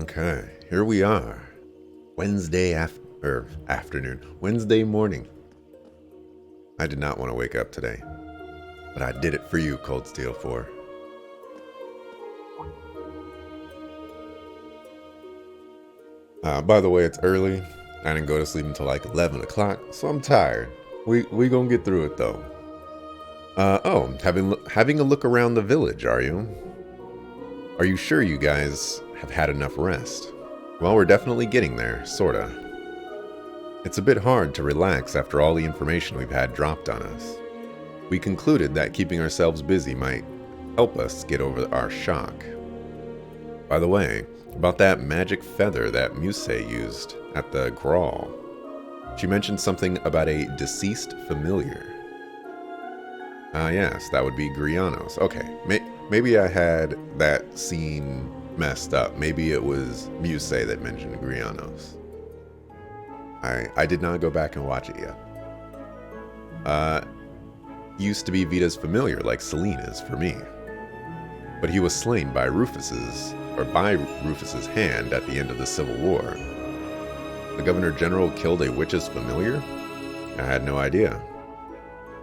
Okay, here we are. Afternoon. Wednesday morning. I did not want to wake up today, but I did it for you, Cold Steel 4. By the way, it's early. I didn't go to sleep until like 11 o'clock, so I'm tired. We gonna get through it though. Having a look around the village, are you? Are you sure you guys have had enough rest? Well, we're definitely getting there, sorta. It's a bit hard to relax after all the information we've had dropped on us. We concluded that keeping ourselves busy might help us get over our shock. By the way, about that magic feather that Muse used at the Grawl. She mentioned something about a deceased familiar. Yes, that would be Grianos. Okay, maybe I had that scene messed up. Maybe it was Muse that mentioned Grianos. I did not go back and watch it yet. Used to be Vita's familiar, like Selene is for me. But he was slain by Rufus's hand at the end of the Civil War. The Governor General killed a witch's familiar? I had no idea.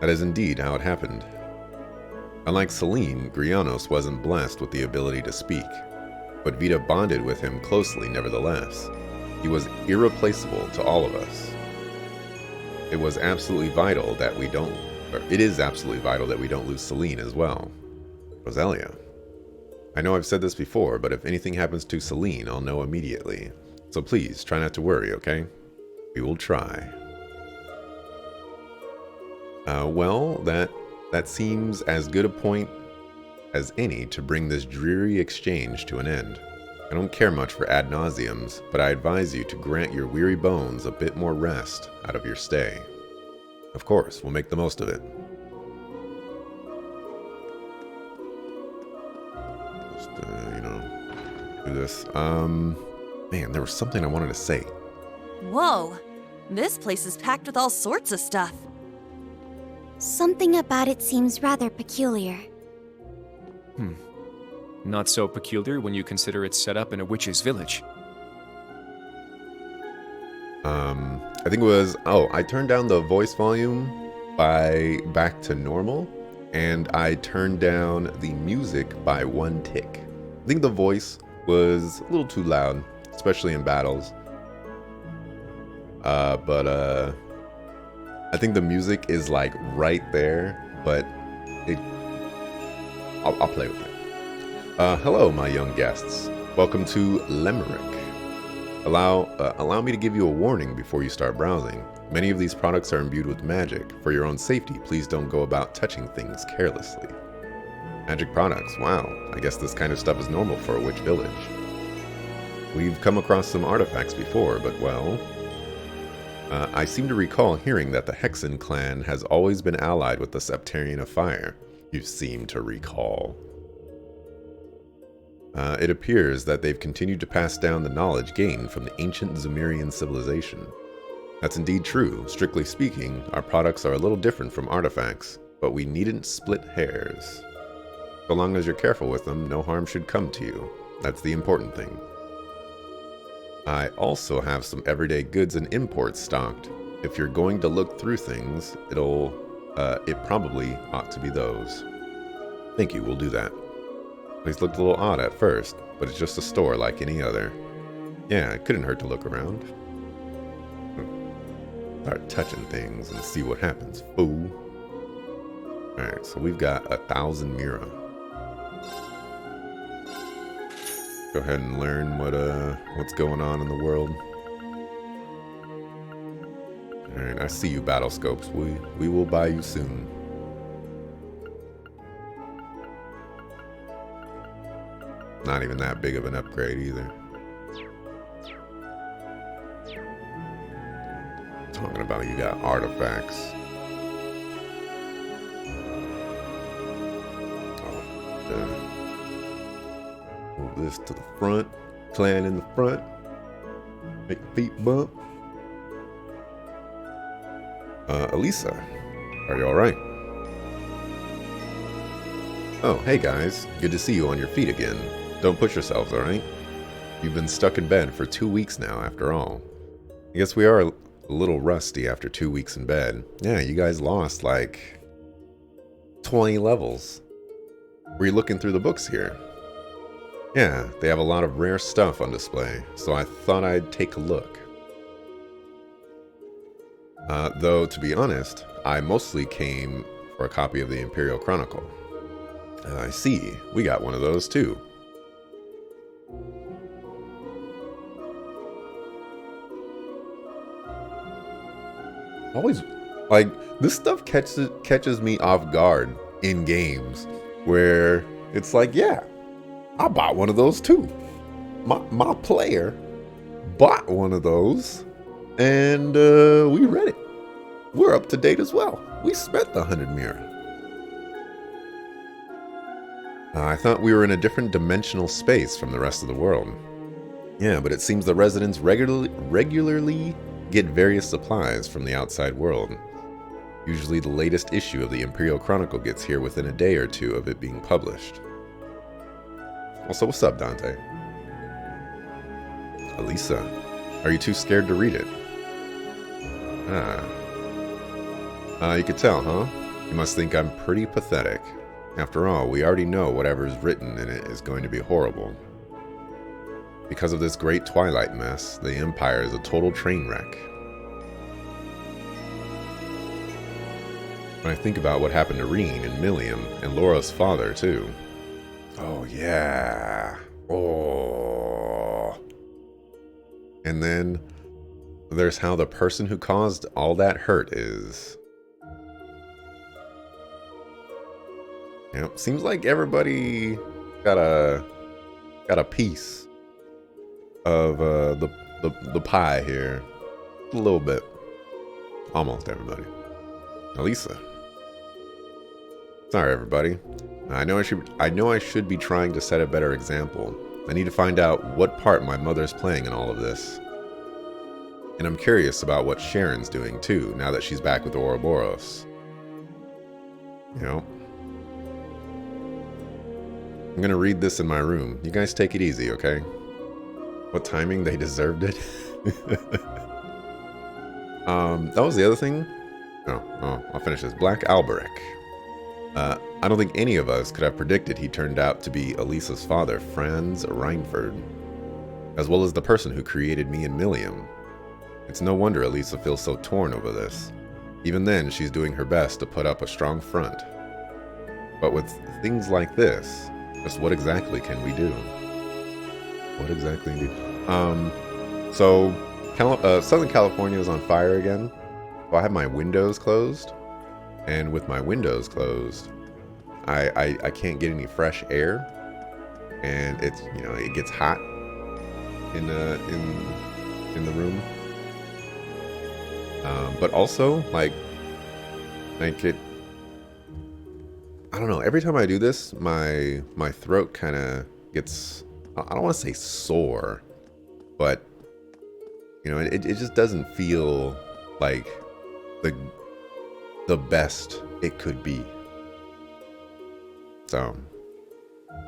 That is indeed how it happened. Unlike Selene, Grianos wasn't blessed with the ability to speak, but Vita bonded with him closely nevertheless. He was irreplaceable to all of us. It is absolutely vital that we don't lose Selene as well. Roselia. I know I've said this before, but if anything happens to Selene, I'll know immediately. So please, try not to worry, okay? We will try. Well, that seems as good a point as any to bring this dreary exchange to an end. I don't care much for ad nauseums, but I advise you to grant your weary bones a bit more rest out of your stay. Of course, we'll make the most of it. Just, do this. Man, there was something I wanted to say. Whoa, this place is packed with all sorts of stuff. Something about it seems rather peculiar. Not so peculiar when you consider it's set up in a witch's village. I think it was, I turned down the voice volume back to normal, and I turned down the music by 1 tick. I think the voice was a little too loud, especially in battles. But I think the music is like right there, but I'll play with it. Hello, my young guests. Welcome to Limerick. Allow me to give you a warning before you start browsing. Many of these products are imbued with magic. For your own safety, please don't go about touching things carelessly. Magic products, wow. I guess this kind of stuff is normal for a witch village. We've come across some artifacts before, but well... I seem to recall hearing that the Hexen clan has always been allied with the Septarian of Fire. You seem to recall. It appears that they've continued to pass down the knowledge gained from the ancient Zemirian civilization. That's indeed true. Strictly speaking, our products are a little different from artifacts, but we needn't split hairs. So long as you're careful with them, no harm should come to you. That's the important thing. I also have some everyday goods and imports stocked. If you're going to look through things, it probably ought to be those. Thank you, we'll do that. These looked a little odd at first, but it's just a store like any other. Yeah, it couldn't hurt to look around. Start touching things and see what happens, fool. Alright, so we've got 1,000 Mira. Go ahead and learn what's going on in the world. Alright, I see you, Battle Scopes. We will buy you soon. Not even that big of an upgrade either. Talking about you got artifacts. Move this to the front. Clan in the front. Make feet bump. Elisa, are you alright? Oh, hey guys. Good to see you on your feet again. Don't push yourselves, alright? You've been stuck in bed for 2 weeks now, after all. I guess we are a little rusty after 2 weeks in bed. Yeah, you guys lost like 20 levels. Were you looking through the books here? Yeah, they have a lot of rare stuff on display, so I thought I'd take a look. Though, to be honest, I mostly came for a copy of the Imperial Chronicle. I see, we got one of those too. Always, like, this stuff catches me off guard in games where it's like, yeah, I bought one of those too. My player bought one of those, and we read it. We're up to date as well. We spent the 100 mira. I thought we were in a different dimensional space from the rest of the world. Yeah, but it seems the residents regularly get various supplies from the outside world. Usually the latest issue of the Imperial Chronicle gets here within a day or two of it being published. Also, what's up, Dante? Elisa, are you too scared to read it? You could tell, huh? You must think I'm pretty pathetic. After all, we already know whatever's written in it is going to be horrible. Because of this great Twilight mess, the Empire is a total train wreck. When I think about what happened to Reen and Milliam and Laura's father, too. Oh, yeah. Oh. And then there's how the person who caused all that hurt is. You know, seems like everybody got a piece of the pie here. A little bit. Almost everybody. Elisa. Sorry, everybody. I know I should be trying to set a better example. I need to find out what part my mother's playing in all of this. And I'm curious about what Sharon's doing too, now that she's back with Ouroboros. You know? I'm gonna read this in my room. You guys take it easy, okay? What timing? They deserved it. That was the other thing. Oh, I'll finish this. Black Alberic. I don't think any of us could have predicted he turned out to be Elisa's father, Franz Reinford, as well as the person who created me and Milliam. It's no wonder Elisa feels so torn over this. Even then, she's doing her best to put up a strong front. But with things like this, just what exactly can we do? What exactly do? So Southern California is on fire again. So I have my windows closed, and with my windows closed, I can't get any fresh air, and it's, you know, it gets hot in the room. But also like it, I don't know, every time I do this, my throat kind of gets, I don't want to say sore, but you know, it just doesn't feel like the best it could be. So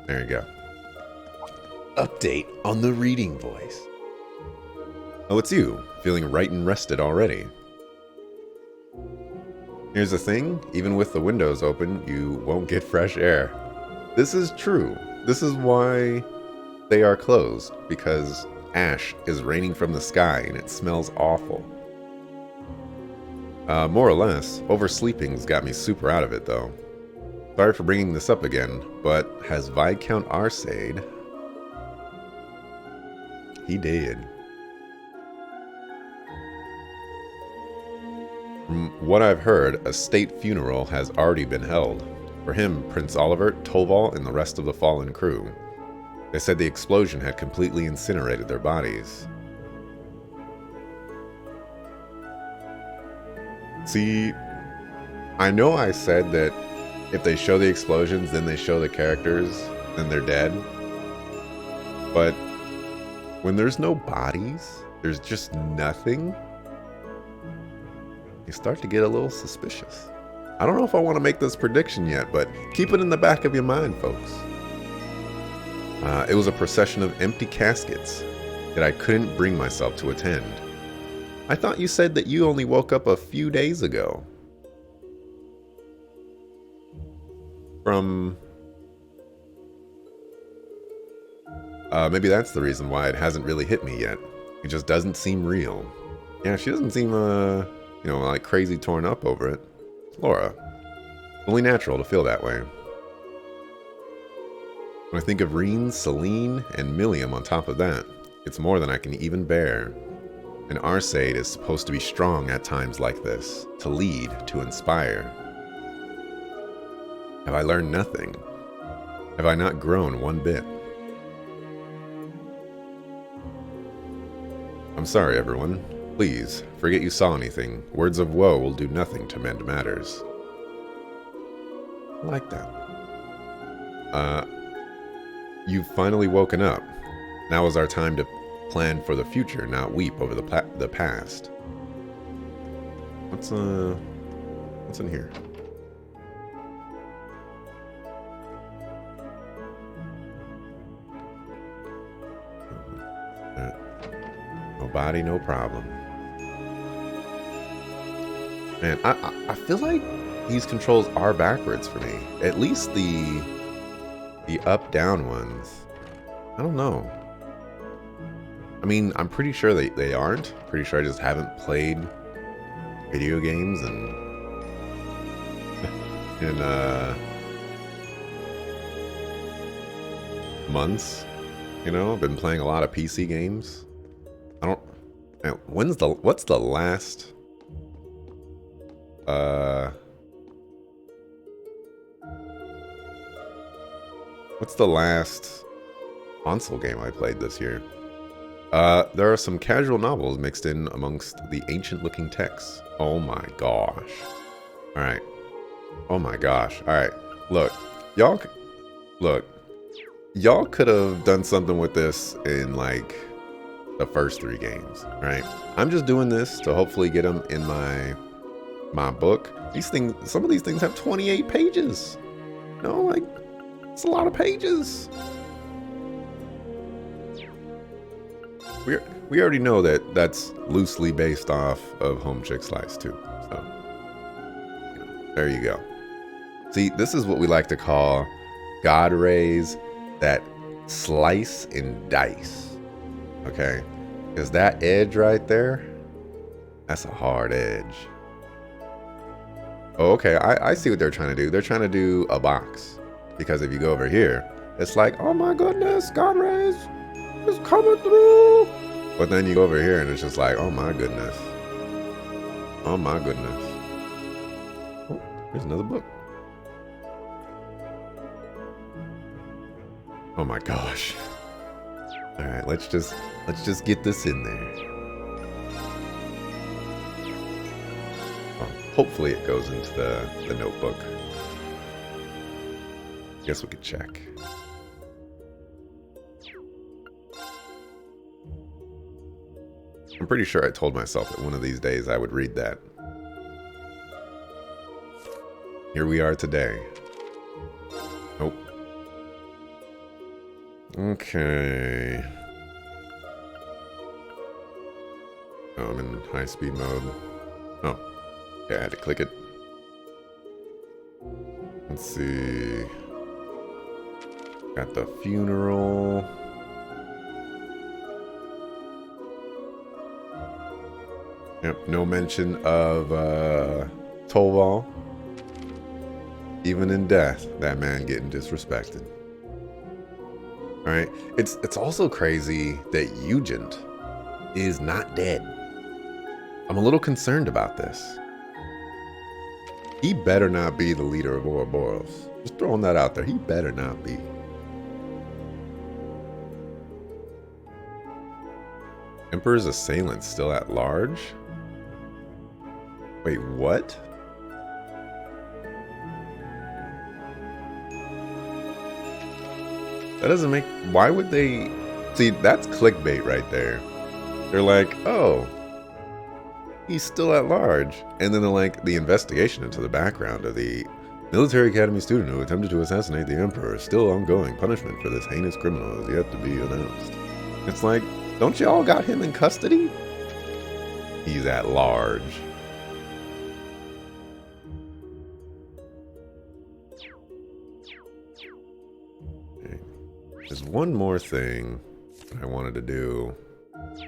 there you go. Update on the reading voice. Oh, it's you, feeling right and rested already. Here's the thing, even with the windows open, you won't get fresh air. This is true. This is why they are closed, because ash is raining from the sky and it smells awful. More or less, oversleeping's got me super out of it though. Sorry for bringing this up again, but has Viscount Arcade? He did. From what I've heard, a state funeral has already been held. For him, Prince Oliver, Toval, and the rest of the fallen crew. They said the explosion had completely incinerated their bodies. See, I know I said that if they show the explosions, then they show the characters, then they're dead. But when there's no bodies, there's just nothing, you start to get a little suspicious. I don't know if I want to make this prediction yet, but keep it in the back of your mind, folks. It was a procession of empty caskets that I couldn't bring myself to attend. I thought you said that you only woke up a few days ago. From... maybe that's the reason why it hasn't really hit me yet. It just doesn't seem real. Yeah, she doesn't seem, like crazy torn up over it. Laura. Only natural to feel that way. When I think of Reen, Celine, and Milliam on top of that, it's more than I can even bear. An Arseid is supposed to be strong at times like this, to lead, to inspire. Have I learned nothing? Have I not grown one bit? I'm sorry, everyone. Please, forget you saw anything. Words of woe will do nothing to mend matters. I like that. You've finally woken up. Now is our time to plan for the future, not weep over the past. What's in here? No body, no problem. Man, I feel like these controls are backwards for me. At least the up-down ones. I don't know. I mean, I'm pretty sure they aren't. Pretty sure I just haven't played video games in months. You know, I've been playing a lot of PC games. I don't... Man, what's the last... What's the last console game I played this year? There are some casual novels mixed in amongst the ancient-looking texts. Oh my gosh. Alright. Oh my gosh. Alright. Look. Y'all could have done something with this in, like, the first 3 games, right? I'm just doing this to hopefully get them in my book. These things, some of these things have 28 pages. You know, like, it's a lot of pages. We already know that that's loosely based off of Home Chick Slice too. So, there you go. See, this is what we like to call God rays that slice and dice. Okay? Because that edge right there, that's a hard edge. Oh, okay. I see what they're trying to do. They're trying to do a box. Because if you go over here, it's like, oh my goodness, God rays is coming through. But then you go over here and it's just like, oh my goodness. Oh my goodness. Oh, here's another book. Oh my gosh. All right, let's just get this in there. Oh, hopefully it goes into the notebook. Guess we could check. I'm pretty sure I told myself that one of these days I would read that. Here we are today. Nope. Okay. Oh, I'm in high speed mode. Oh. Okay, I had to click it. Let's see. Got the funeral. Yep, no mention of Tolval. Even in death, that man getting disrespected. Alright, it's also crazy that Eugent is not dead. I'm a little concerned about this. He better not be the leader of Ouroboros. Just throwing that out there. He better not be. Emperor's assailant still at large? Wait, what? That doesn't make... Why would they... See, that's clickbait right there. They're like, oh, he's still at large. And then they're like, the investigation into the background of the Military Academy student who attempted to assassinate the Emperor. Still ongoing. Punishment for this heinous criminal is yet to be announced. It's like, don't y'all got him in custody? He's at large. Okay. There's one more thing I wanted to do. Let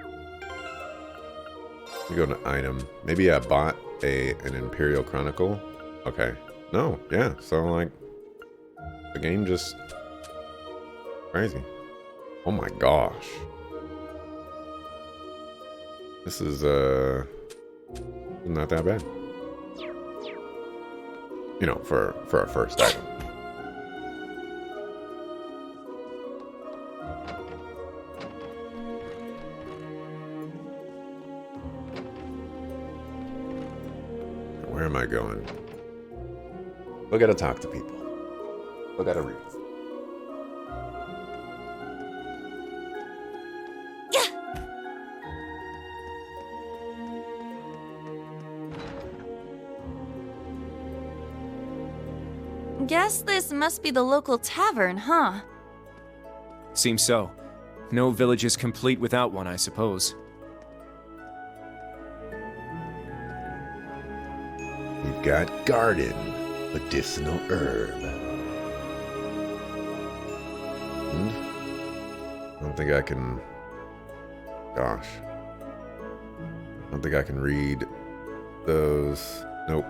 me go to item. Maybe I bought an Imperial Chronicle. Okay. No, yeah. So like the game just crazy. Oh my gosh. This is not that bad. You know, for a first item. Where am I going? We gotta talk to people. We gotta read. Guess this must be the local tavern, huh? Seems so. No village is complete without one, I suppose. We've got garden, medicinal herb. And I don't think I can... Gosh. I don't think I can read those. Nope.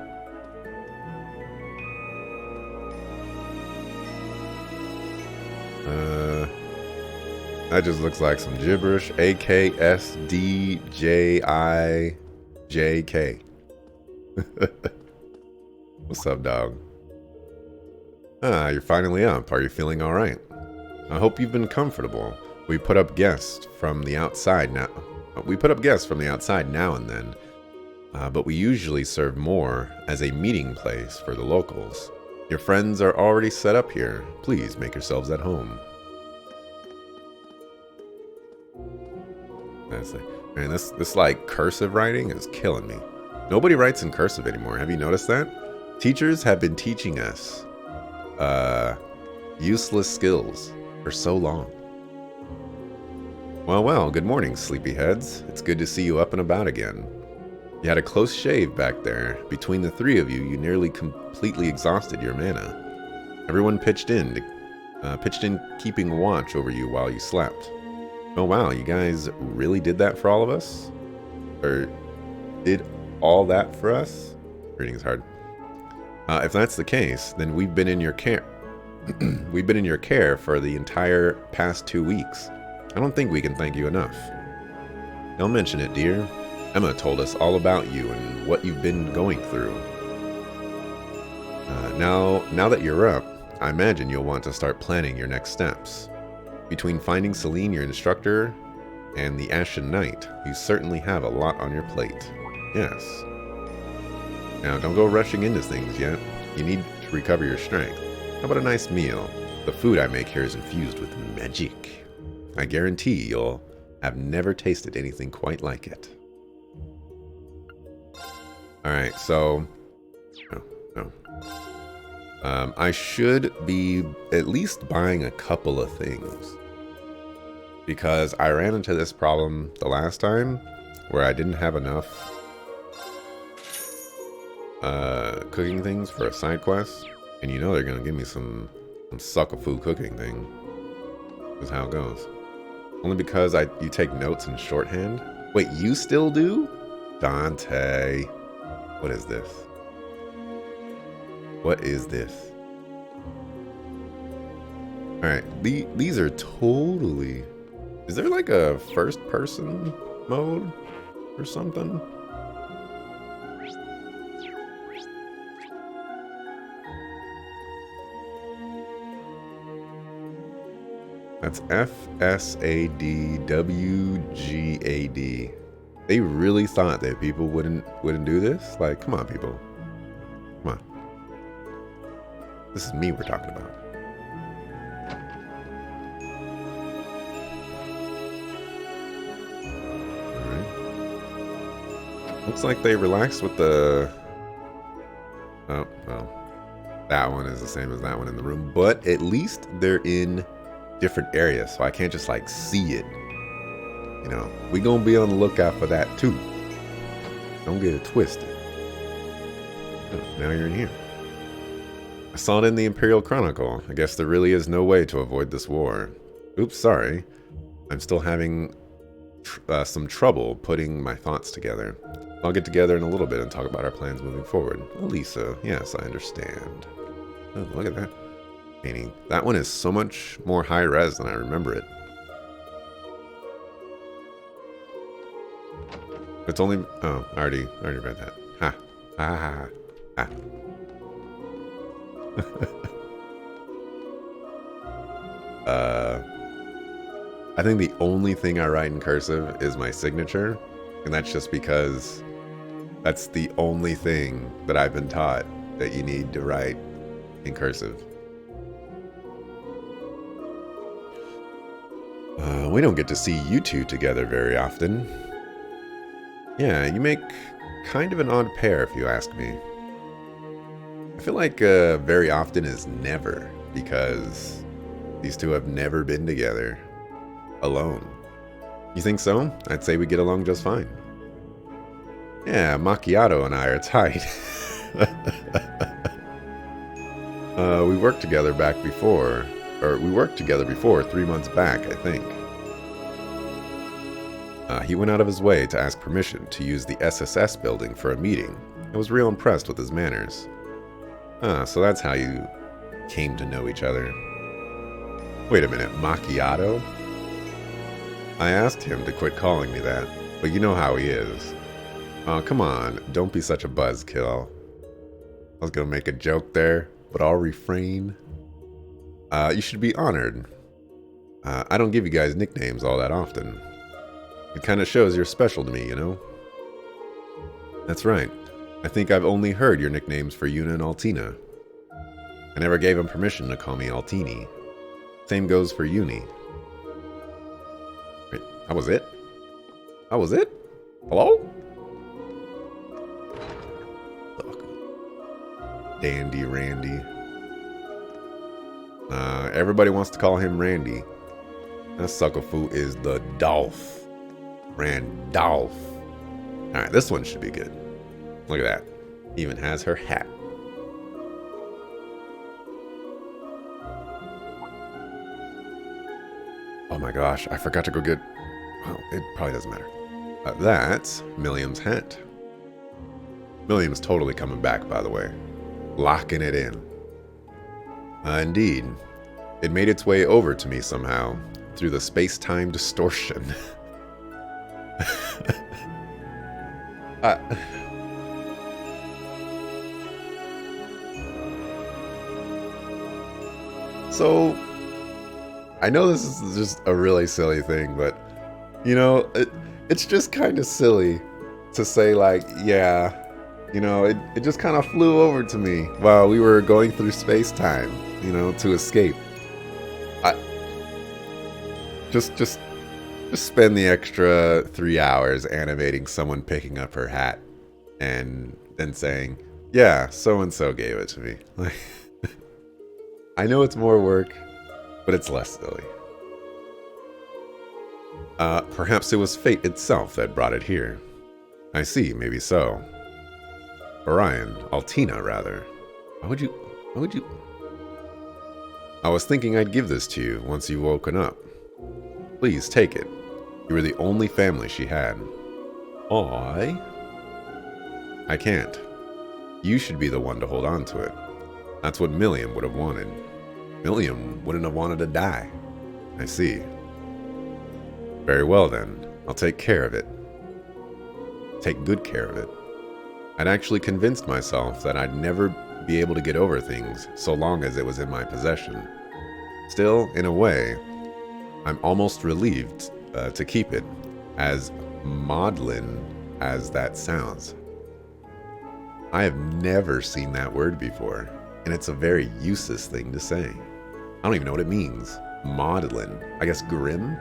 That just looks like some gibberish. AKSDJIJK. What's up, dog? Ah, you're finally up. Are you feeling alright? I hope you've been comfortable. We put up guests from the outside now. Now and then. But we usually serve more as a meeting place for the locals. Your friends are already set up here. Please make yourselves at home. Man, this like cursive writing is killing me. Nobody writes in cursive anymore. Have you noticed that? Teachers have been teaching us useless skills for so long. Well, good morning, sleepyheads. It's good to see you up and about again. You had a close shave back there. Between the three of you, you nearly completely exhausted your mana. Everyone pitched in keeping watch over you while you slept. Oh wow, you guys really did that for all of us? Or did all that for us? Reading is hard. If that's the case, then we've been in your care. We've been in your care for the entire past 2 weeks. I don't think we can thank you enough. Don't mention it, dear. Emma told us all about you and what you've been going through. Now that you're up, I imagine you'll want to start planning your next steps. Between finding Celine, your instructor, and the Ashen Knight, you certainly have a lot on your plate. Yes. Now, don't go rushing into things yet. You need to recover your strength. How about a nice meal? The food I make here is infused with magic. I guarantee you'll have never tasted anything quite like it. Alright, so... No. I should be at least buying a couple of things. Because I ran into this problem the last time where I didn't have enough cooking things for a side quest. And you know they're going to give me some suck-a-foo cooking thing. That's how it goes. Only because you take notes in shorthand. Wait, you still do? Dante. What is this? What is this? Alright, these are totally... Is there like a first-person mode or something? That's FSADWGAD. They really thought that people wouldn't do this? Like, come on, people. Come on. This is me we're talking about. Alright. Looks like they relaxed with the... Oh, well. that one is the same as that one in the room, but at least they're in different areas, so I can't just like see it. You know, we gonna be on the lookout for that too. Don't get it twisted. Oh, now you're in here. I saw it in the Imperial Chronicle. I guess there really is no way to avoid this war. Oops, sorry. I'm still having some trouble putting my thoughts together. I'll get together in a little bit and talk about our plans moving forward. Elisa, yes, I understand. Oh, look at that painting. That one is so much more high res than I remember it. It's only... Oh, I already read that. Ha. Ha ha ha. I think the only thing I write in cursive is my signature, and that's just because that's the only thing that I've been taught that you need to write in cursive. We don't get to see you two together very often. Yeah, you make kind of an odd pair if you ask me. I feel like very often is never, because these two have never been together alone. You think so? I'd say we get along just fine. Yeah, Macchiato and I are tight. We worked together before 3 months back, I think. He went out of his way to ask permission to use the SSS building for a meeting. I was real impressed with his manners. So that's how you came to know each other. Wait a minute, Macchiato? I asked him to quit calling me that, but you know how he is. Oh, come on, don't be such a buzzkill. I was gonna make a joke there, but I'll refrain. You should be honored. I don't give you guys nicknames all that often. It kind of shows you're special to me, you know? That's right. I think I've only heard your nicknames for Yuna and Altina. I never gave him permission to call me Altini. Same goes for Uni. Wait, that was it? That was it? Hello? Dandy Randy. Everybody wants to call him Randy. That suckerfoo is the Dolph. Randolph. Alright, this one should be good. Look at that. Even has her hat. Oh my gosh, I forgot to go get... Well, it probably doesn't matter. That's Milliam's hat. Milliam's totally coming back, by the way. Locking it in. Indeed. It made its way over to me somehow, through the space-time distortion. So, I know this is just a really silly thing, but, you know, it's just kind of silly to say, like, yeah, you know, it just kind of flew over to me while we were going through space-time, you know, to escape. Just spend the extra 3 hours animating someone picking up her hat and then saying, yeah, so-and-so gave it to me. Like, I know it's more work, but it's less silly. Perhaps it was fate itself that brought it here. I see, maybe so. Orion, Altina, rather. Why would you? I was thinking I'd give this to you once you've woken up. Please, take it. You were the only family she had. I can't. You should be the one to hold on to it. That's what Milliam would have wanted. Milliam wouldn't have wanted to die. I see. Very well then. I'll take care of it. Take good care of it. I'd actually convinced myself that I'd never be able to get over things so long as it was in my possession. Still, in a way, I'm almost relieved to keep it, as maudlin as that sounds. I have never seen that word before, and it's a very useless thing to say. I don't even know what it means. Maudlin. I guess grim?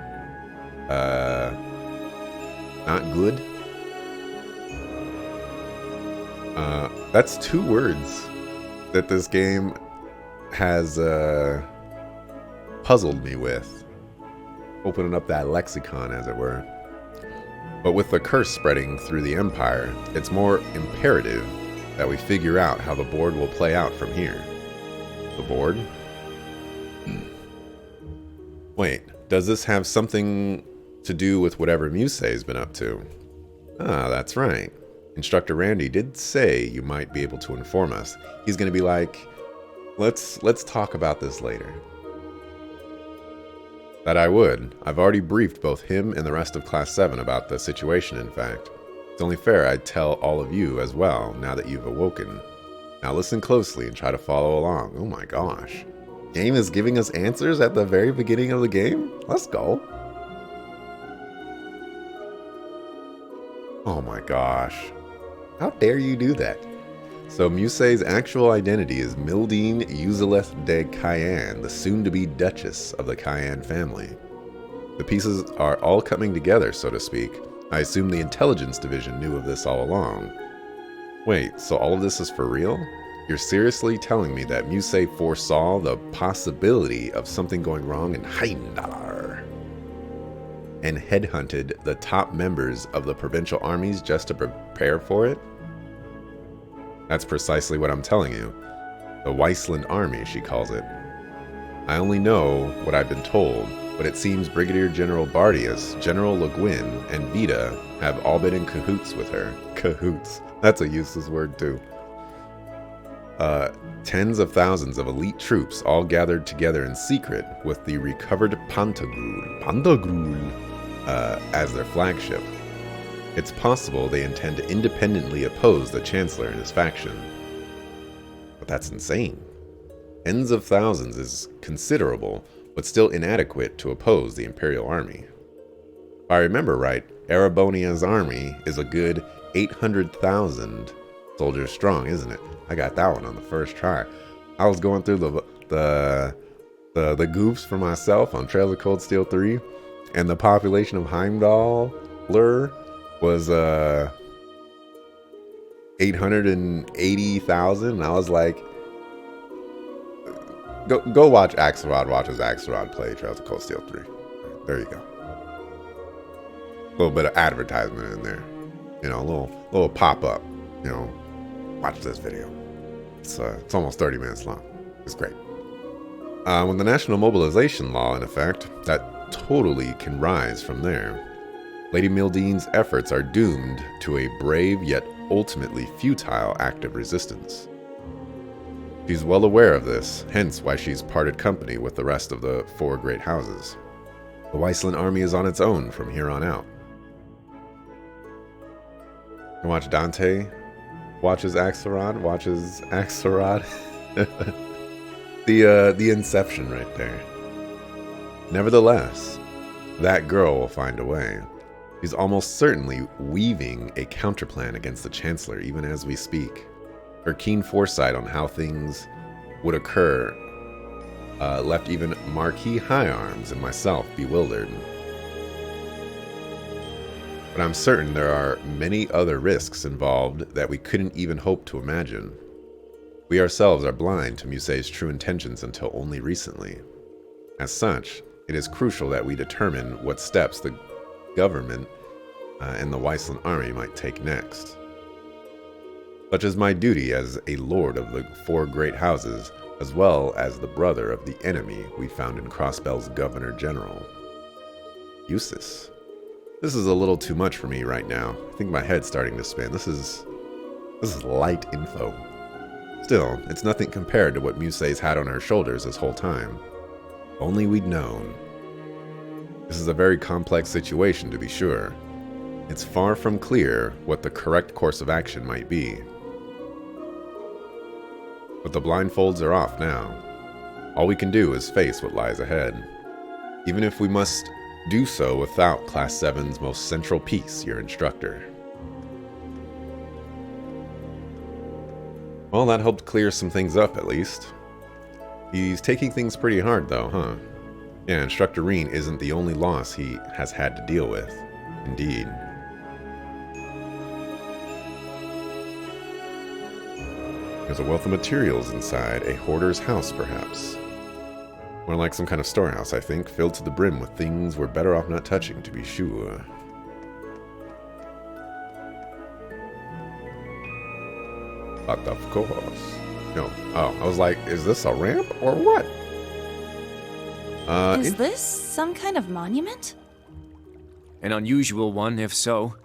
Not good? That's 2 words. that this game has puzzled me with. Opening up that lexicon, as it were. But with the curse spreading through the Empire, it's more imperative that we figure out how the board will play out from here. The board? Wait, does this have something to do with whatever Musei's been up to? Ah, that's right. Instructor Randy did say you might be able to inform us. He's going to be like, let's talk about this later. That I would. I've already briefed both him and the rest of Class 7 about the situation, in fact. It's only fair I'd tell all of you as well, now that you've awoken. Now listen closely and try to follow along. Oh my gosh. Game is giving us answers at the very beginning of the game? Let's go. Oh my gosh. How dare you do that? So Musei's actual identity is Mildine Uzaleth de Cayenne, the soon-to-be Duchess of the Cayenne family. The pieces are all coming together, so to speak. I assume the intelligence division knew of this all along. Wait, so all of this is for real? You're seriously telling me that Musei foresaw the possibility of something going wrong in Heimdallr and headhunted the top members of the provincial armies just to prepare for it? That's precisely what I'm telling you. The Weisland Army, she calls it. I only know what I've been told, but it seems Brigadier General Bardius, General Le Guin, and Vita have all been in cahoots with her. Cahoots. That's a useless word, too. Tens of thousands of elite troops all gathered together in secret with the recovered Pantagruel as their flagship. It's possible they intend to independently oppose the Chancellor and his faction. But that's insane. Tens of thousands is considerable, but still inadequate to oppose the Imperial Army. If I remember right, Erebonia's army is a good 800,000 soldiers strong, isn't it? I got that one on the first try. I was going through the goofs for myself on Trails of Cold Steel 3, and the population of Heimdallr was 880,000, and I was like, go watch Axelrod watches Axelrod play Trails of Cold Steel 3. There you go. A little bit of advertisement in there, you know, a little pop up. You know, watch this video. It's almost 30 minutes long. It's great. With the national mobilization law in effect, that totally can rise from there. Lady Mildine's efforts are doomed to a brave yet ultimately futile act of resistance. She's well aware of this, hence why she's parted company with the rest of the four great houses. The Weisland army is on its own from here on out. You watch Dante watches Axelrod. The inception right there. Nevertheless, that girl will find a way. She's almost certainly weaving a counterplan against the Chancellor even as we speak. Her keen foresight on how things would occur left even Marquis Higharms and myself bewildered. But I'm certain there are many other risks involved that we couldn't even hope to imagine. We ourselves are blind to Musei's true intentions until only recently. As such, it is crucial that we determine what steps the government and the Weisland army might take next. Such is my duty as a lord of the four great houses, as well as the brother of the enemy we found in Crossbell's Governor General. Eustace. This is a little too much for me right now. I think my head's starting to spin. This is light info. Still, it's nothing compared to what Musei's had on her shoulders this whole time. If only we'd known. This is a very complex situation, to be sure. It's far from clear what the correct course of action might be. But the blindfolds are off now. All we can do is face what lies ahead. Even if we must do so without Class 7's most central piece, your instructor. Well, that helped clear some things up, at least. He's taking things pretty hard, though, huh? Yeah, Instructor Reen isn't the only loss he has had to deal with. Indeed. There's a wealth of materials inside, a hoarder's house, perhaps. More like some kind of storehouse, I think, filled to the brim with things we're better off not touching, to be sure. But of course. No. Oh, I was like, is this a ramp or what? Is this some kind of monument? An unusual one, if so.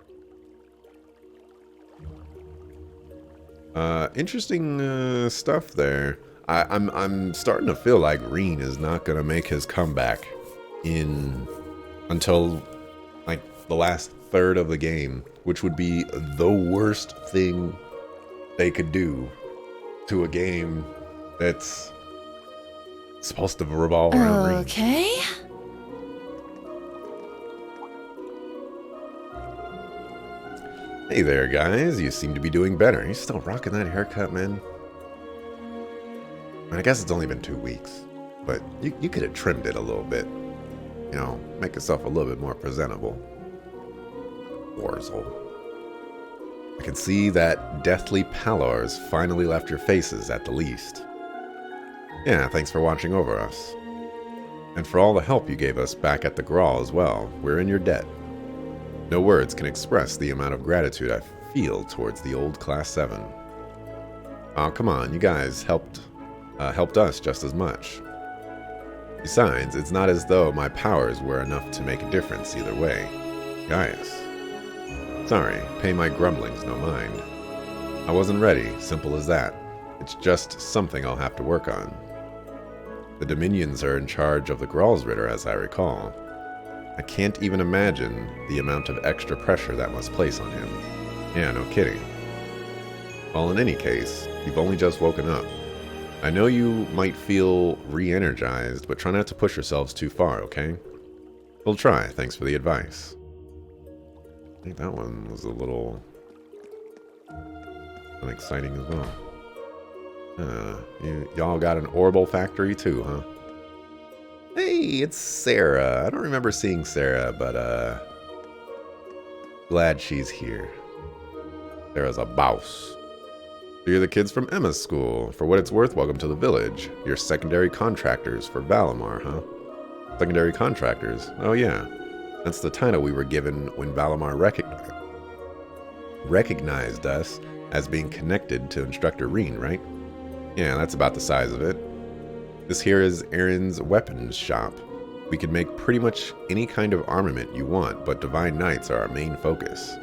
Interesting stuff there. I'm starting to feel like Reen is not gonna make his comeback until like the last third of the game, which would be the worst thing they could do to a game that's supposed to revolve around Reen. Okay. Hey there, guys. You seem to be doing better. You're still rocking that haircut, man. I guess it's only been 2 weeks, but you could have trimmed it a little bit. You know, make yourself a little bit more presentable. Warzel. I can see that deathly pallor's finally left your faces at the least. Yeah, thanks for watching over us. And for all the help you gave us back at the Grawl as well. We're in your debt. No words can express the amount of gratitude I feel towards the old Class 7. Oh, come on, you guys helped us just as much. Besides, it's not as though my powers were enough to make a difference either way. Gaius. Sorry, pay my grumblings no mind. I wasn't ready, simple as that. It's just something I'll have to work on. The Dominions are in charge of the Gralsritter, as I recall. I can't even imagine the amount of extra pressure that must place on him. Yeah, no kidding. Well, in any case, you've only just woken up. I know you might feel re-energized, but try not to push yourselves too far, okay? We'll try, thanks for the advice. I think that one was a little unexciting as well. Y'all got an Orbital factory too, huh? Hey, it's Sarah. I don't remember seeing Sarah, but glad she's here. Sarah's a boss. So you're the kids from Emma's school. For what it's worth, welcome to the village. You're secondary contractors for Valimar, huh? Secondary contractors? Oh yeah. That's the title we were given when Valimar recognized us as being connected to Instructor Reen, right? Yeah, that's about the size of it. This here is Aaron's weapons shop. We can make pretty much any kind of armament you want, but Divine Knights are our main focus.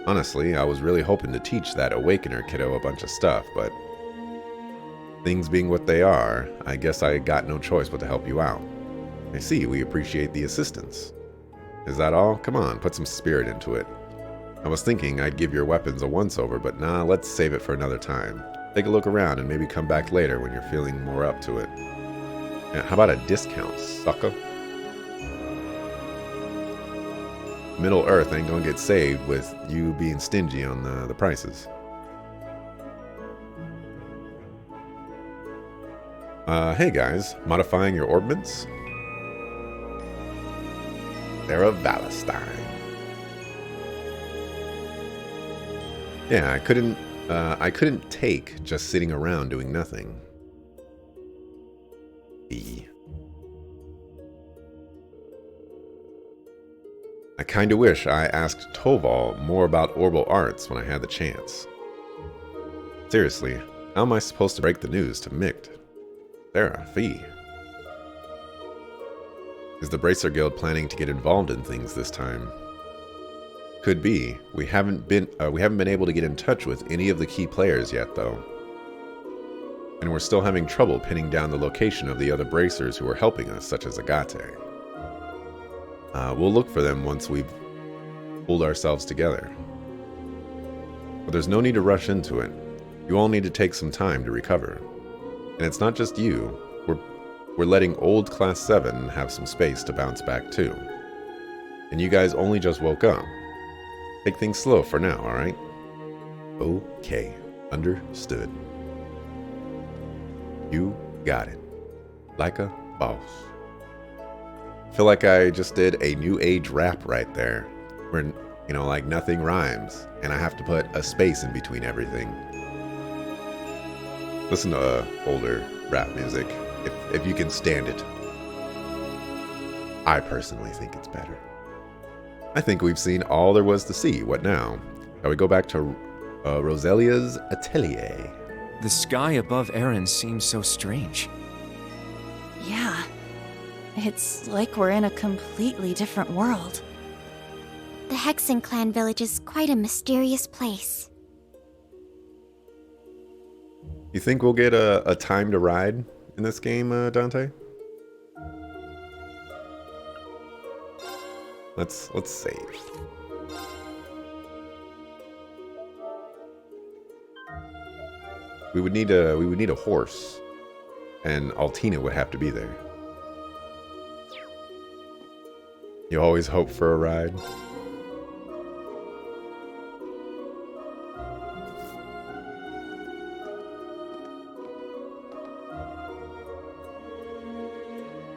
Honestly, I was really hoping to teach that Awakener kiddo a bunch of stuff, but things being what they are, I guess I got no choice but to help you out. I see, we appreciate the assistance. Is that all? Come on, put some spirit into it. I was thinking I'd give your weapons a once-over, but nah, let's save it for another time. Take a look around and maybe come back later when you're feeling more up to it. Yeah, how about a discount, sucker? Middle Earth ain't gonna get saved with you being stingy on the prices. Hey guys, modifying your orbments? Sarah Valestine. Yeah, I couldn't take just sitting around doing nothing. I kinda wish I asked Toval more about Orbital Arts when I had the chance. Seriously, how am I supposed to break the news to Micht? Sarah, Fee. Is the Bracer Guild planning to get involved in things this time? Could be. We haven't been able to get in touch with any of the key players yet, though. And we're still having trouble pinning down the location of the other bracers who are helping us, such as Agate. We'll look for them once we've pulled ourselves together. But there's no need to rush into it. You all need to take some time to recover. And it's not just you. We're letting old Class 7 have some space to bounce back too. And you guys only just woke up. Take things slow for now, alright? Okay. Understood. You got it. Like a boss. Feel like I just did a new age rap right there. Where, you know, like nothing rhymes. And I have to put a space in between everything. Listen to older rap music if you can stand it. I personally think it's better. I think we've seen all there was to see. What now? Shall we go back to Roselia's atelier? The sky above Erin seems so strange. Yeah. It's like we're in a completely different world. The Hexen clan village is quite a mysterious place. You think we'll get a time to ride in this game, Dante? Let's save. We would need a horse, and Altina would have to be there. You always hope for a ride.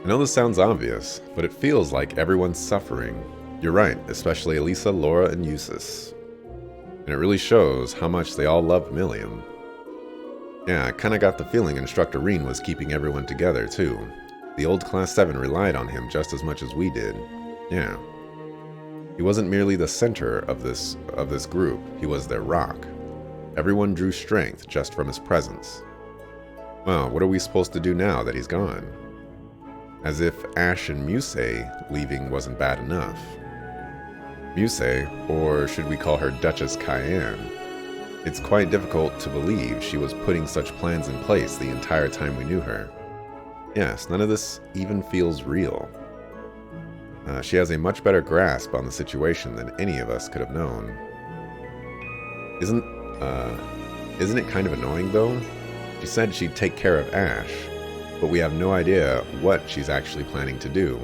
I know this sounds obvious, but it feels like everyone's suffering. You're right, especially Elisa, Laura, and Eustace. And it really shows how much they all loved Millium. Yeah, I kinda got the feeling Instructor Reen was keeping everyone together, too. The old Class 7 relied on him just as much as we did. Yeah. He wasn't merely the center of this group, he was their rock. Everyone drew strength just from his presence. Well, what are we supposed to do now that he's gone? As if Ash and Muse leaving wasn't bad enough. Muse, or should we call her Duchess Cayenne? It's quite difficult to believe she was putting such plans in place the entire time we knew her. Yes, none of this even feels real. She has a much better grasp on the situation than any of us could have known. Isn't it kind of annoying though? She said she'd take care of Ash, but we have no idea what she's actually planning to do.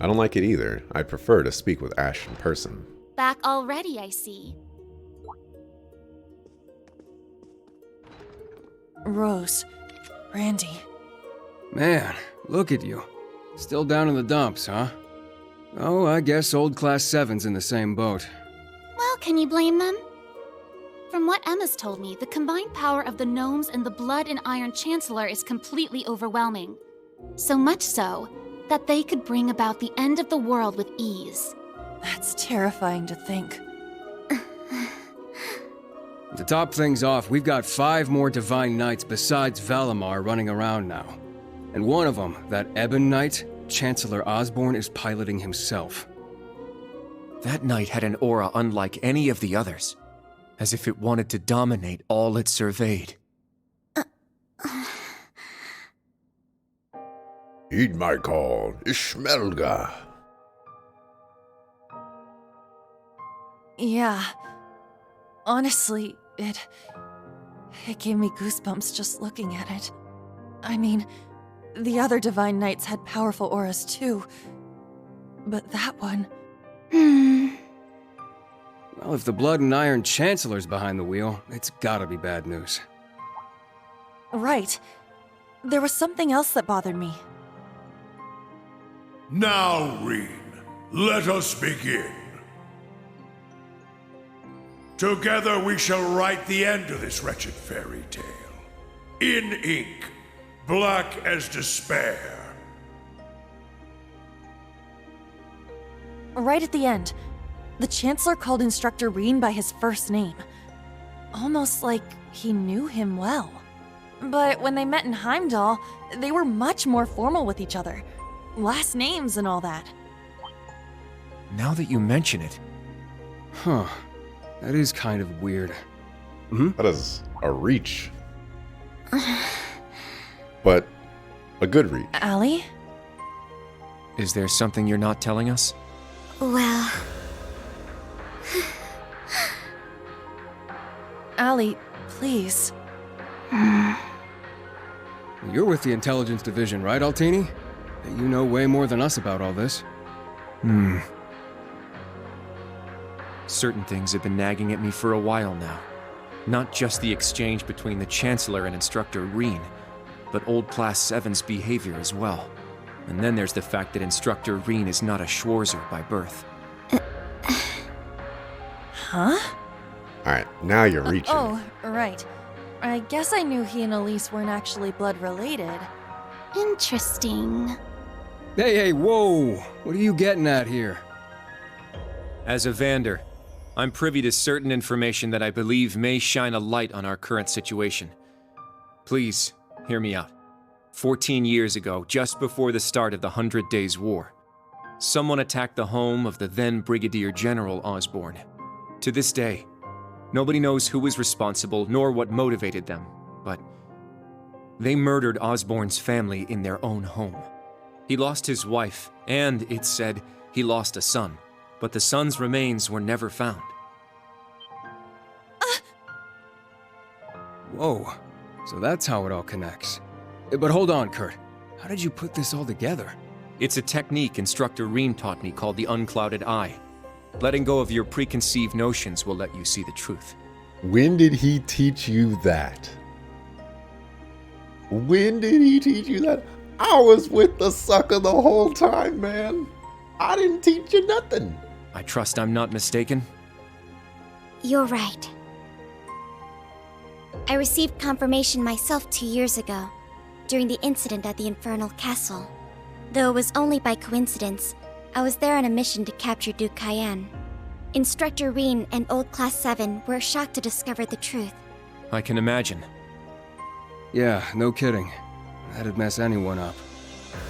I don't like it either. I prefer to speak with Ash in person. Back already, I see. Rose. Randy. Man, look at you. Still down in the dumps, huh? Oh, I guess old Class 7's in the same boat. Well, can you blame them? From what Emma's told me, the combined power of the gnomes and the Blood and Iron Chancellor is completely overwhelming. So much so, that they could bring about the end of the world with ease. That's terrifying to think. To top things off, we've got 5 more Divine Knights besides Valimar running around now. And one of them, that Ebon Knight, Chancellor Osborne is piloting himself. That knight had an aura unlike any of the others, as if it wanted to dominate all it surveyed. Heed my call, Ishmelga. Yeah. Honestly, it gave me goosebumps just looking at it. I mean, the other Divine Knights had powerful auras too. But that one... Well, if the Blood and Iron Chancellor's behind the wheel, it's gotta be bad news. Right. There was something else that bothered me. Now, Reen, let us begin. Together we shall write the end of this wretched fairy tale. In ink, black as despair. Right at the end, the Chancellor called Instructor Reen by his first name. Almost like he knew him well. But when they met in Heimdall, they were much more formal with each other. Last names and all that. Now that you mention it, Huh. That is kind of weird. That is a reach. But a good reach. Allie? is there something you're not telling us? Well... Allie, please. You're with the Intelligence Division, right, Altini? You know way more than us about all this. Certain things have been nagging at me for a while now. Not just the exchange between the Chancellor and Instructor Reen, but Old Class 7's behavior as well. And then there's the fact that Instructor Reen is not a Schwarzer by birth. Huh? Alright, now you're reaching. Oh, right. I guess I knew he and Elise weren't actually blood related. Interesting. Hey, whoa! What are you getting at here? As a Vander, I'm privy to certain information that I believe may shine a light on our current situation. Please, hear me out. 14 years ago, just before the start of the 100 Days War, someone attacked the home of the then Brigadier General Osborn. To this day, nobody knows who was responsible nor what motivated them, but they murdered Osborn's family in their own home. He lost his wife, and, it's said, he lost a son, but the son's remains were never found. Whoa, so that's how it all connects. But hold on, Kurt. How did you put this all together? It's a technique Instructor Reen taught me called the Unclouded Eye. Letting go of your preconceived notions will let you see the truth. When did he teach you that? When did he teach you that? I was with the sucker the whole time, man. I didn't teach you nothing. I trust I'm not mistaken. You're right. I received confirmation myself 2 years ago, during the incident at the Infernal Castle. Though it was only by coincidence, I was there on a mission to capture Duke Cayenne. Instructor Reen and Old Class 7 were shocked to discover the truth. I can imagine. Yeah, no kidding. That'd mess anyone up.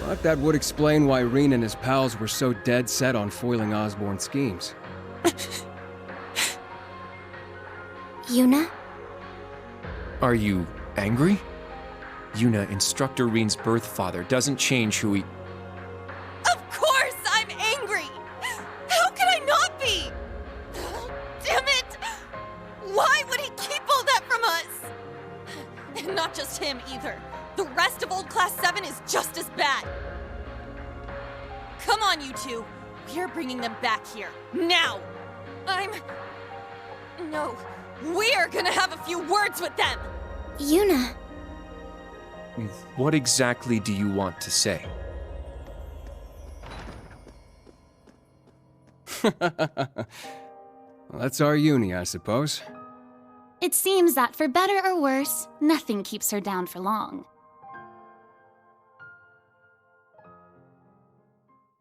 But that would explain why Reen and his pals were so dead set on foiling Osborn's schemes. Yuna? Are you angry? Yuna, Instructor Reen's birth father, doesn't change who he... Of course I'm angry! How could I not be? Damn it! Why would he keep all that from us? And not just him either. The rest of Old Class 7 is just as bad. Come on, you two. We're bringing them back here. Now! No. We're gonna have a few words with them! Yuna. What exactly do you want to say? Well, that's our uni, I suppose. It seems that, for better or worse, nothing keeps her down for long.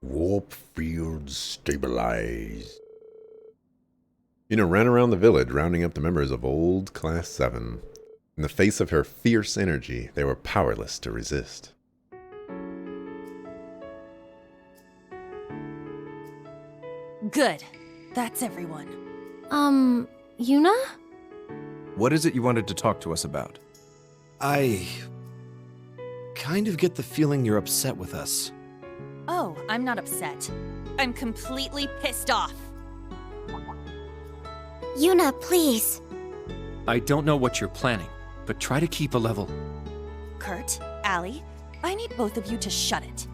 Warp fields stabilized. Yuna ran around the village, rounding up the members of Old Class 7. In the face of her fierce energy, they were powerless to resist. Good. That's everyone. Yuna? What is it you wanted to talk to us about? I kind of get the feeling you're upset with us. Oh, I'm not upset. I'm completely pissed off. Yuna, please. I don't know what you're planning, but try to keep a level. Kurt, Allie, I need both of you to shut it.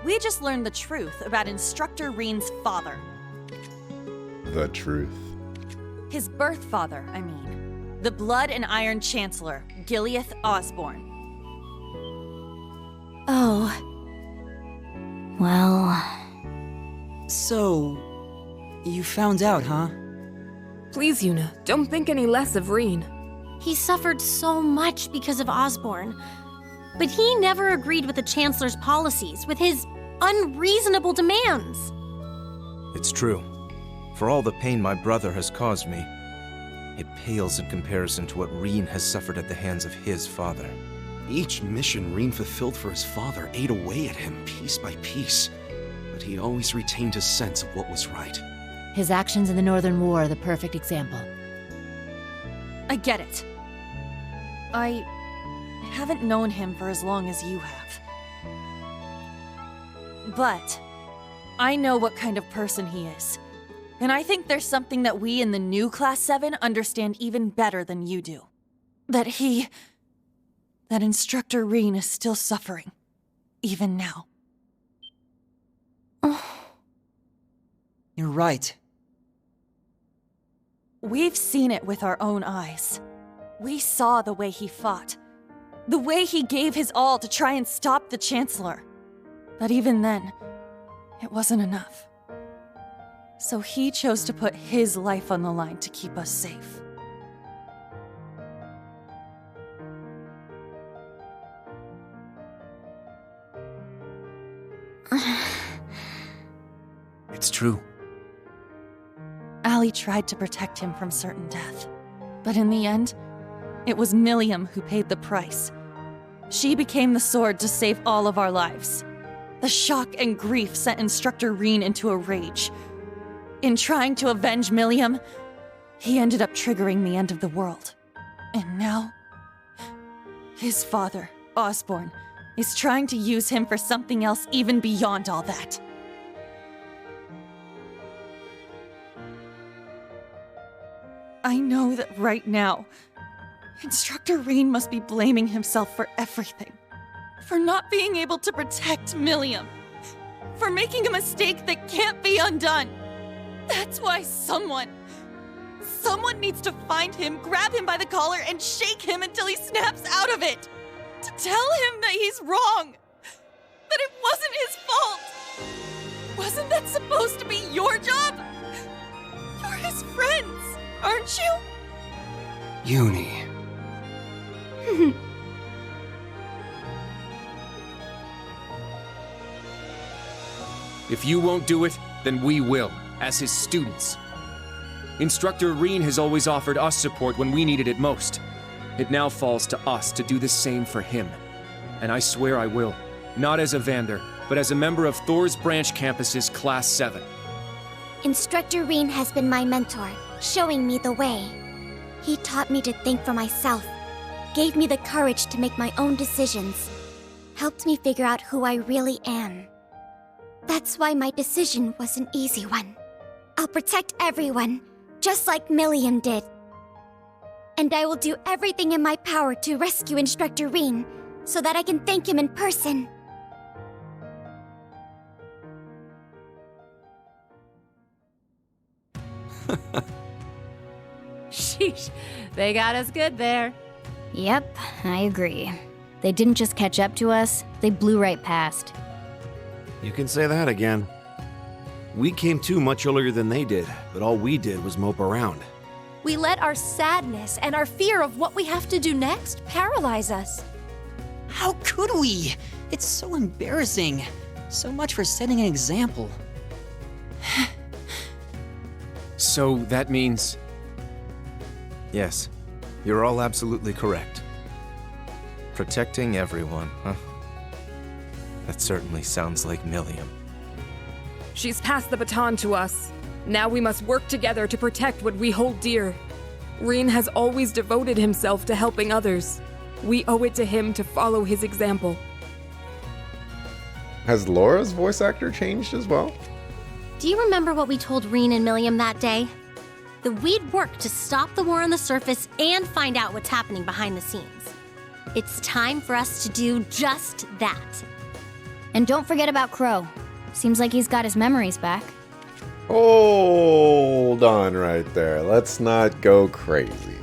We just learned the truth about Instructor Reen's father. The truth. His birth father, I mean. The Blood and Iron Chancellor, Gileath Osborn. Oh. Well... So... you found out, huh? Please, Yuna, don't think any less of Reen. He suffered so much because of Osborn. But he never agreed with the Chancellor's policies, with his unreasonable demands. It's true. For all the pain my brother has caused me, it pales in comparison to what Reen has suffered at the hands of his father. Each mission Reen fulfilled for his father ate away at him piece by piece, but he always retained his sense of what was right. His actions in the Northern War are the perfect example. I get it. I haven't known him for as long as you have. But I know what kind of person he is. And I think there's something that we in the new Class 7 understand even better than you do. That Instructor Reen is still suffering. Even now. You're right. We've seen it with our own eyes. We saw the way he fought. The way he gave his all to try and stop the Chancellor. But even then, it wasn't enough. So he chose to put his life on the line to keep us safe. Ali tried to protect him from certain death. But in the end, it was Milliam who paid the price. She became the sword to save all of our lives. The shock and grief sent Instructor Reen into a rage. In trying to avenge Milliam, he ended up triggering the end of the world. And now, his father, Osborn, is trying to use him for something else even beyond all that. I know that right now, Instructor Reen must be blaming himself for everything. For not being able to protect Milliam. For making a mistake that can't be undone. That's why someone needs to find him, grab him by the collar, and shake him until he snaps out of it. To tell him that he's wrong. That it wasn't his fault. Wasn't that supposed to be your job? You're his friends, aren't you? Uni. If you won't do it, then we will, as his students. Instructor Reen has always offered us support when we needed it most. It now falls to us to do the same for him. And I swear I will, not as a Vander, but as a member of Thor's Branch Campus's Class 7. Instructor Reen has been my mentor, showing me the way. He taught me to think for myself, gave me the courage to make my own decisions, helped me figure out who I really am. That's why my decision was an easy one. I'll protect everyone, just like Milliam did. And I will do everything in my power to rescue Instructor Reen, so that I can thank him in person. Sheesh, they got us good there. Yep, I agree. They didn't just catch up to us, they blew right past. You can say that again. We came to much earlier than they did, but all we did was mope around. We let our sadness and our fear of what we have to do next paralyze us. How could we? It's so embarrassing. So much for setting an example. So that means... Yes, you're all absolutely correct. Protecting everyone, huh? That certainly sounds like Milliam. She's passed the baton to us. Now we must work together to protect what we hold dear. Reen has always devoted himself to helping others. We owe it to him to follow his example. Has Laura's voice actor changed as well? Do you remember what we told Reen and Milliam that day? That we'd work to stop the war on the surface and find out what's happening behind the scenes. It's time for us to do just that. And don't forget about Crow. Seems like he's got his memories back. Hold on right there. Let's not go crazy.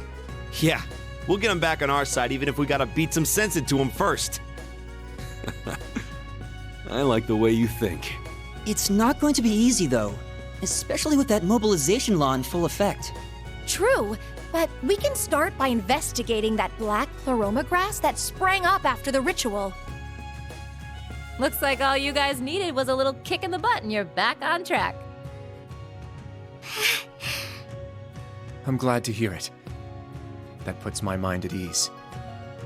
Yeah, we'll get him back on our side even if we gotta beat some sense into him first. I like the way you think. It's not going to be easy, though. Especially with that mobilization law in full effect. True, but we can start by investigating that black pleroma grass that sprang up after the ritual. Looks like all you guys needed was a little kick in the butt and you're back on track. I'm glad to hear it. That puts my mind at ease.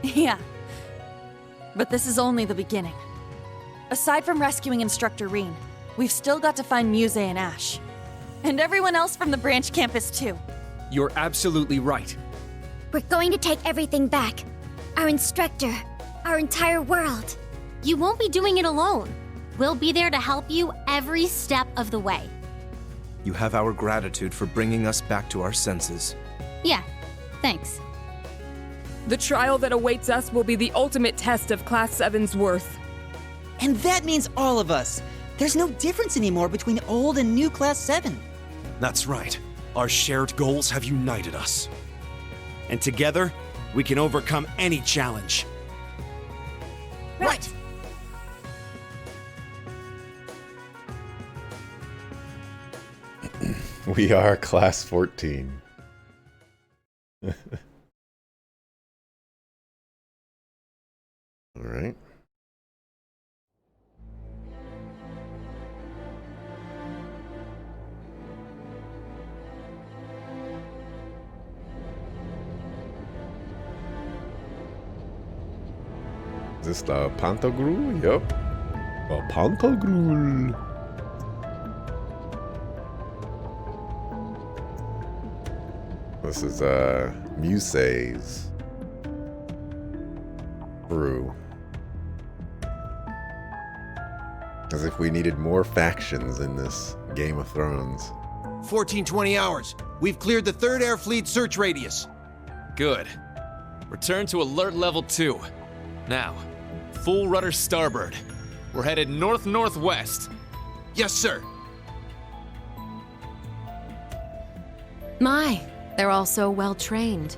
Yeah. But this is only the beginning. Aside from rescuing Instructor Reen, we've still got to find Muse and Ash. And everyone else from the branch campus, too. You're absolutely right. We're going to take everything back. Our instructor, our entire world. You won't be doing it alone. We'll be there to help you every step of the way. You have our gratitude for bringing us back to our senses. Yeah, thanks. The trial that awaits us will be the ultimate test of Class 7's worth. And that means all of us. There's no difference anymore between old and new Class 7. That's right. Our shared goals have united us. And together, we can overcome any challenge. Right. We are Class 14. All right. Is this the Pantagruel? Yep. The Pantagruel. This is Musei's brew. As if we needed more factions in this Game of Thrones. 1420 hours. We've cleared the 3rd Air Fleet search radius. Good. Return to alert level 2. Now, full rudder starboard. We're headed north-northwest. Yes, sir. My, they're all so well trained.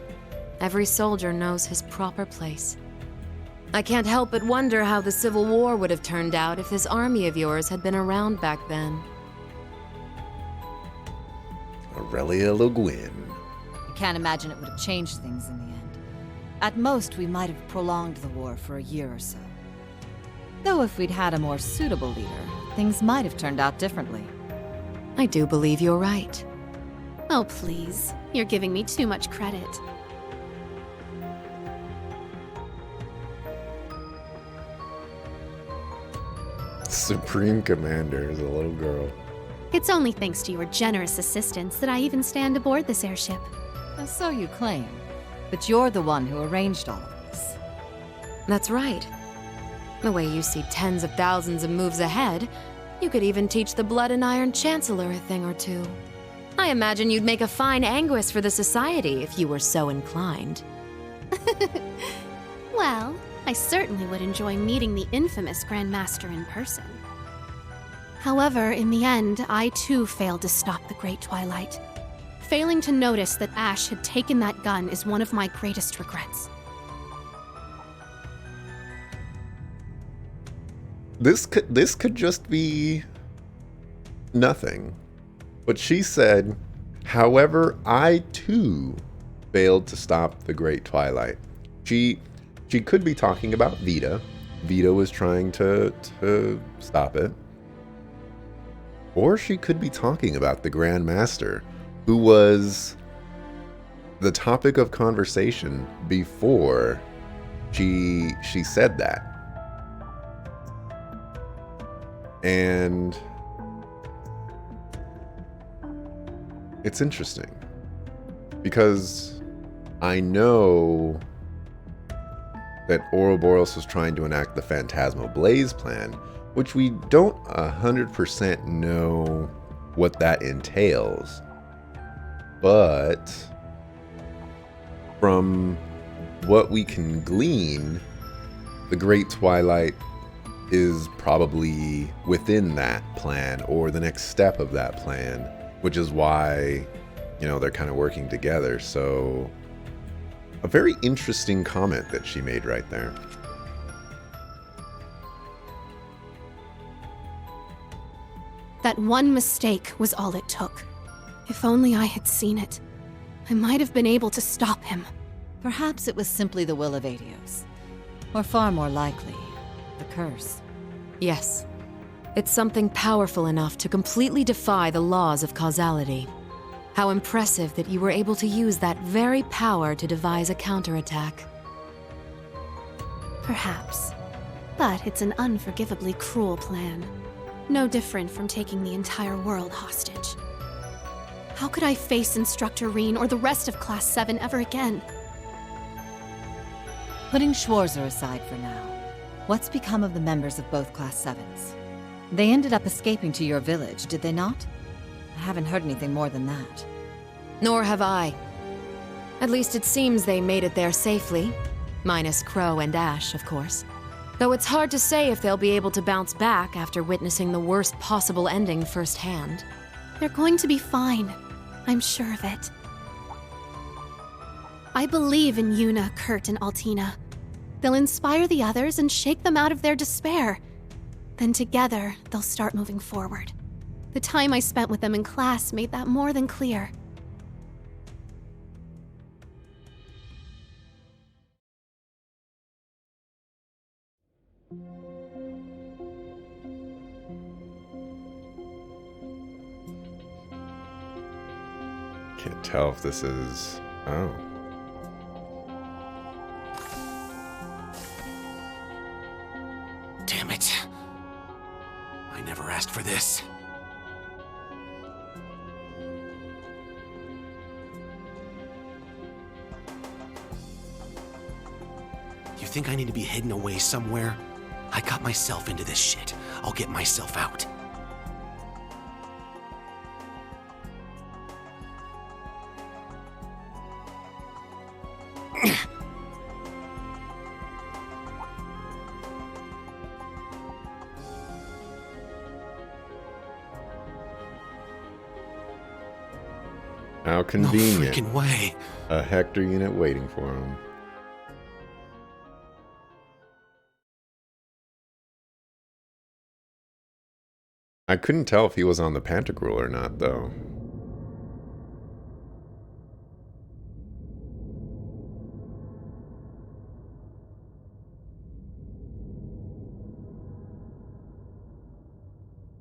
Every soldier knows his proper place. I can't help but wonder how the Civil War would have turned out if this army of yours had been around back then. Aurelia Le Guin. I can't imagine it would have changed things in the end. At most, we might have prolonged the war for a year or so. Though if we'd had a more suitable leader, things might have turned out differently. I do believe you're right. Oh, please. You're giving me too much credit. Supreme Commander is a little girl. It's only thanks to your generous assistance that I even stand aboard this airship. So you claim. But you're the one who arranged all of this. That's right. The way you see tens of thousands of moves ahead, you could even teach the Blood and Iron Chancellor a thing or two. I imagine you'd make a fine Anguis for the Society if you were so inclined. Well, I certainly would enjoy meeting the infamous Grand Master in person. However, in the end, I too failed to stop the Great Twilight. Failing to notice that Ash had taken that gun is one of my greatest regrets. This could just be nothing. But she said, however, I too failed to stop the Great Twilight. She could be talking about Vita. Vita was trying to stop it. Or she could be talking about the Grand Master, who was the topic of conversation before she said that. And it's interesting because I know that Ouroboros was trying to enact the Phantasmal Blaze plan, which we don't 100% know what that entails. But from what we can glean, the Great Twilight is probably within that plan or the next step of that plan, which is why, you know, they're kind of working together. So a very interesting comment that she made right there. That one mistake was all it took. If only I had seen it, I might have been able to stop him. Perhaps it was simply the will of Adios. Or far more likely, the curse. Yes. It's something powerful enough to completely defy the laws of causality. How impressive that you were able to use that very power to devise a counterattack. Perhaps. But it's an unforgivably cruel plan. No different from taking the entire world hostage. How could I face Instructor Reen or the rest of Class 7 ever again? Putting Schwarzer aside for now, what's become of the members of both Class 7s? They ended up escaping to your village, did they not? I haven't heard anything more than that. Nor have I. At least it seems they made it there safely. Minus Crow and Ash, of course. Though it's hard to say if they'll be able to bounce back after witnessing the worst possible ending firsthand. They're going to be fine. I'm sure of it. I believe in Yuna, Kurt, and Altina. They'll inspire the others and shake them out of their despair. Then together, they'll start moving forward. The time I spent with them in class made that more than clear. Can't tell if this is... Oh. asked for this. You think I need to be hidden away somewhere? I got myself into this shit. I'll get myself out. How convenient. No freaking way. A Hector unit waiting for him. I couldn't tell if he was on the Pantagruel or not, though.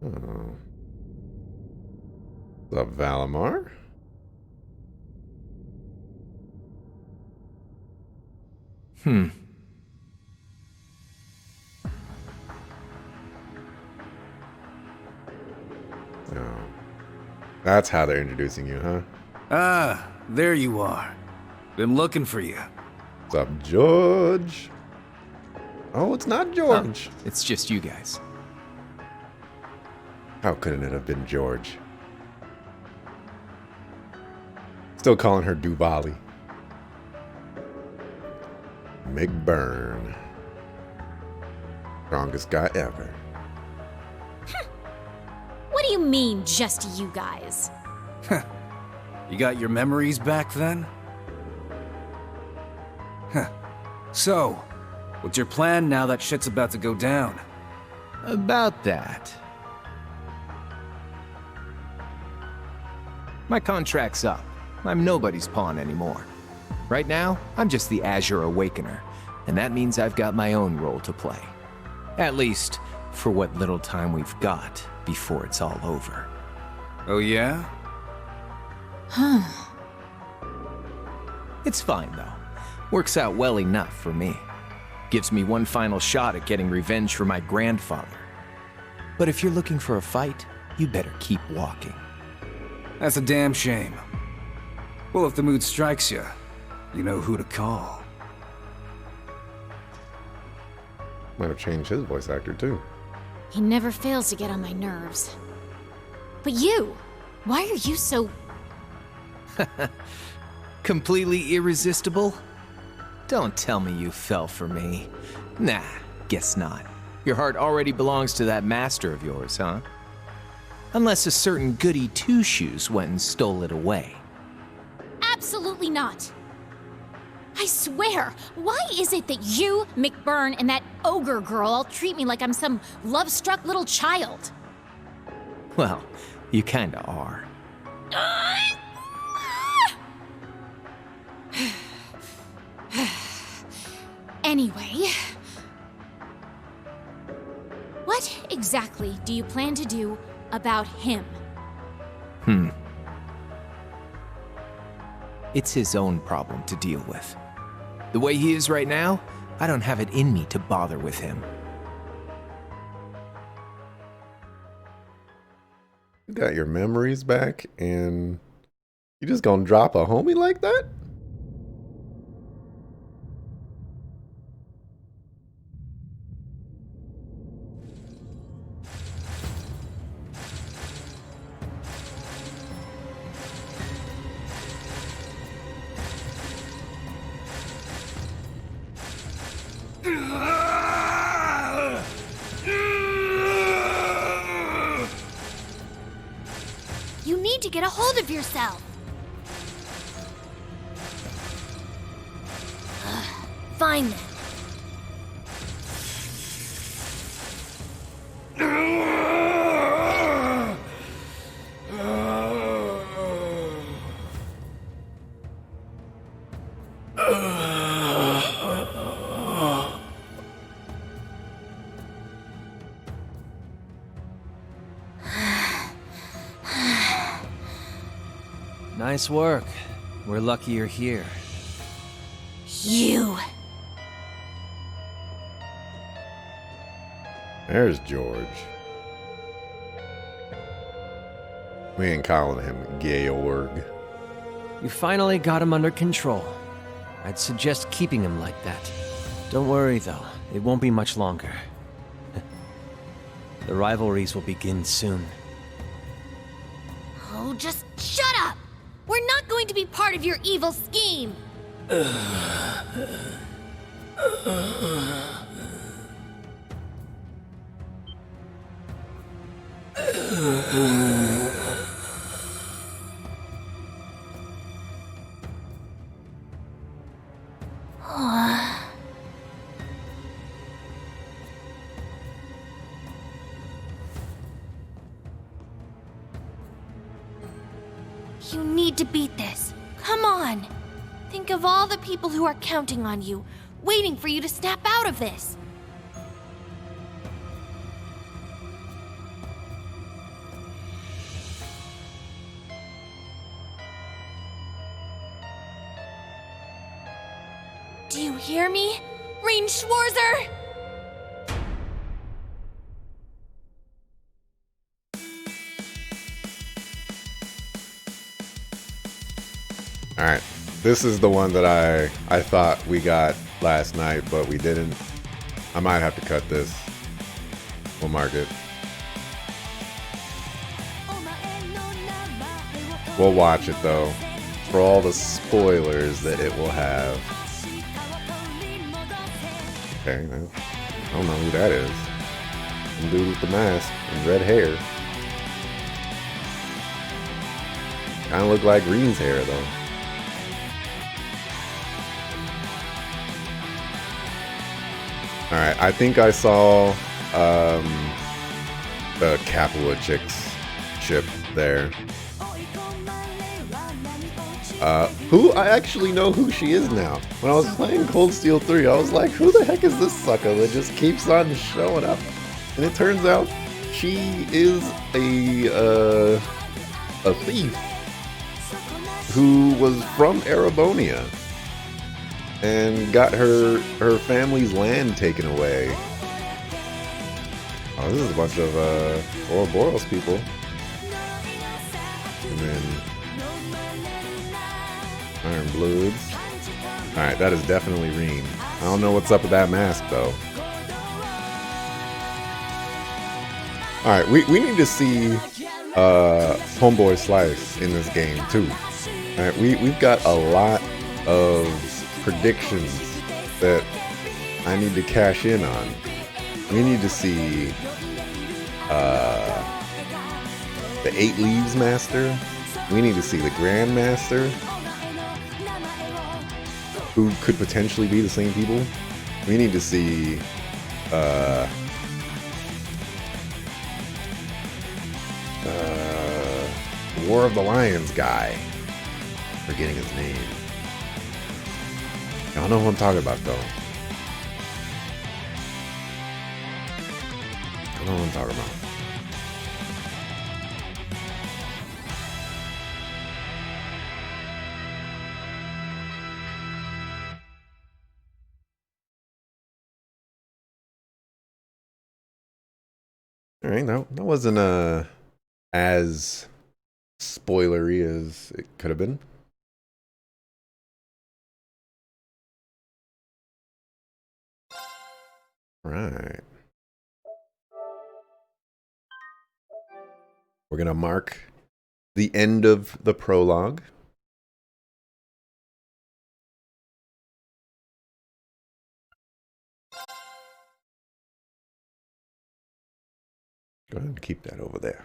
Oh. What's up, Valimar? Oh. That's how they're introducing you, huh? Ah, there you are. Been looking for you. What's up, George? Oh, it's not George. It's just you guys. How couldn't it have been George? Still calling her Duvali. McBurn. Strongest guy ever. What do you mean, just you guys? You got your memories back then? Huh. So, what's your plan now that shit's about to go down? About that. My contract's up. I'm nobody's pawn anymore. Right now, I'm just the Azure Awakener, and that means I've got my own role to play. At least, for what little time we've got before it's all over. Oh yeah? Huh. It's fine, though. Works out well enough for me. Gives me one final shot at getting revenge for my grandfather. But if you're looking for a fight, you better keep walking. That's a damn shame. Well, if the mood strikes you, you know who to call. Might have changed his voice actor, too. He never fails to get on my nerves. But you, why are you so... Completely irresistible? Don't tell me you fell for me. Nah, guess not. Your heart already belongs to that master of yours, huh? Unless a certain goody two-shoes went and stole it away. Absolutely not. I swear, why is it that you, McBurn, and that ogre girl all treat me like I'm some love-struck little child? Well, you kinda are. Anyway, what exactly do you plan to do about him? It's his own problem to deal with. The way he is right now, I don't have it in me to bother with him. You got your memories back, and you just gonna drop a homie like that? You need to get a hold of yourself. Fine then. Nice work. We're lucky you're here. You. There's George. We ain't calling him Georg. You finally got him under control. I'd suggest keeping him like that. Don't worry, though. It won't be much longer. The rivalries will begin soon. Oh, just shut up! We're not going to be part of your evil scheme! You need to beat this. Come on. Think of all the people who are counting on you, waiting for you to snap out of this. Do you hear me? Rean Schwarzer? Alright, this is the one that I thought we got last night, but we didn't. I might have to cut this. We'll mark it. We'll watch it though, for all the spoilers that it will have. Okay, I don't know who that is. Some dude with the mask and red hair. Kinda look like Green's hair though. Alright, I think I saw the Capua chicks ship there. Who I actually know who she is now. When I was playing Cold Steel 3, I was like, who the heck is this sucker that just keeps on showing up? And it turns out she is a thief who was from Erebonia and got her family's land taken away. Oh, this is a bunch of Ouroboros people. And then Iron Bloods. Alright, that is definitely Rean. I don't know what's up with that mask though. Alright, we need to see Homeboy Slice in this game too. Alright, we've got a lot of predictions that I need to cash in on. We need to see the 8 Leaves Master. We need to see the Grand Master, who could potentially be the same people. We need to see War of the Lions guy. Forgetting his name. Y'all know who I'm talking about though. I know who I'm talking about. Alright, that wasn't as spoilery as it could have been. Right. We're gonna mark the end of the prologue. Go ahead and keep that over there.